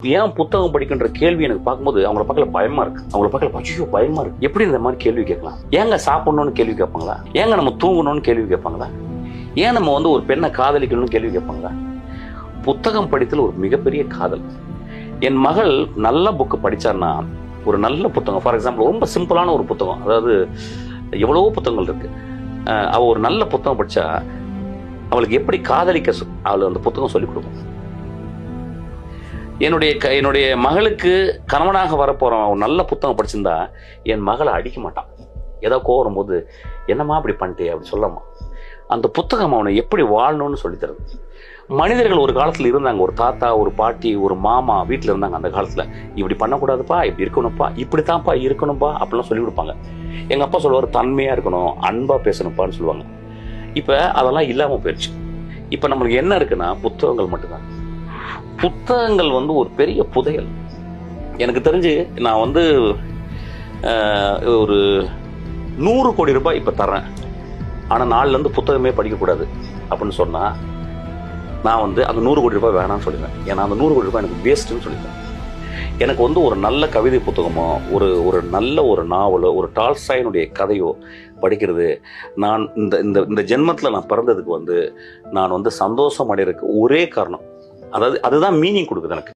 ஏன் புத்தகம் படிக்கின்ற கேள்வி எனக்கு பார்க்கும்போது அவங்கள பார்க்கல பயமா இருக்கு. அவங்கள பார்க்கல ஐயோ பயமா இருக்கு. எப்படி இந்த மாதிரி கேள்வி கேட்கலாம்? ஏங்க சாப்பிடணும்னு கேள்வி கேட்பாங்களா? ஏங்க நம்ம தூங்கணும்னு கேள்வி கேட்பாங்களா? ஏன் நம்ம ஒரு பெண்ணை காதலிக்கணும்னு கேள்வி கேட்பாங்களா? புத்தகம் படித்தல் ஒரு மிகப்பெரிய காதல். என் மகள் நல்ல புக்கு படிச்சார்னா, ஒரு நல்ல புத்தகம், ஃபார் எக்ஸாம்பிள் ரொம்ப சிம்பிளான ஒரு புத்தகம், அதாவது எவ்வளவோ புத்தகங்கள் இருக்கு, அவ ஒரு நல்ல புத்தகம் படிச்சா அவளுக்கு எப்படி காதலிக்க அவள் அந்த புத்தகம் சொல்லிக் கொடுக்கும். என்னுடைய மகளுக்கு கணவனாக வரப்போறவன் ஒரு நல்ல புத்தகம் படிச்சிருந்தா என் மகளை அடிக்க மாட்டான். ஏதோ கோவம் வரும்போது என்னம்மா அப்படி பண்ணிட்டே அப்படி சொல்லமா. அந்த புத்தகம் அவனை எப்படி வாழணும்னு சொல்லி தருது. மனிதர்கள் ஒரு காலத்துல இருந்தாங்க, ஒரு தாத்தா, ஒரு பாட்டி, ஒரு மாமா வீட்டுல இருந்தாங்க. அந்த காலத்துல இப்படி பண்ணக்கூடாதுப்பா, இப்படி இருக்கணும்ப்பா, இப்படித்தான்ப்பா இருக்கணும்பா அப்படிலாம் சொல்லி கொடுப்பாங்க. எங்க அப்பா சொல்லுவார், தன்மையா இருக்கணும், அன்பா பேசணும்ப்பான்னு சொல்லுவாங்க. இப்ப அதெல்லாம் இல்லாம போயிடுச்சு. இப்ப நம்மளுக்கு என்ன இருக்குன்னா புத்தகங்கள் மட்டும்தான். புத்தகங்கள் ஒரு பெரிய புதையல். எனக்கு தெரிஞ்சு நான் ஒரு 100 கோடி ரூபாய் இப்ப தர்றேன், ஆனா நாள்ல இருந்து புத்தகமே படிக்கக்கூடாது அப்படின்னு சொன்னா நான் அந்த 100 கோடி ரூபாய் வேணாம்னு சொல்லுவேன். ஏன்னா அந்த 100 கோடி ரூபாய் எனக்கு வேஸ்ட்ன்னு சொல்லிடுவேன். எனக்கு ஒரு நல்ல கவிதை புத்தகமோ, ஒரு நல்ல ஒரு நாவலோ, ஒரு டால்ஸ்டாயினுடைய கதையோ படிக்கிறது, நான் இந்த ஜென்மத்தில் நான் பிறந்ததுக்கு நான் சந்தோஷம் அடைகிறதுக்கு ஒரே காரணம். அதாவது அதுதான் மீனிங் கொடுக்குது எனக்கு.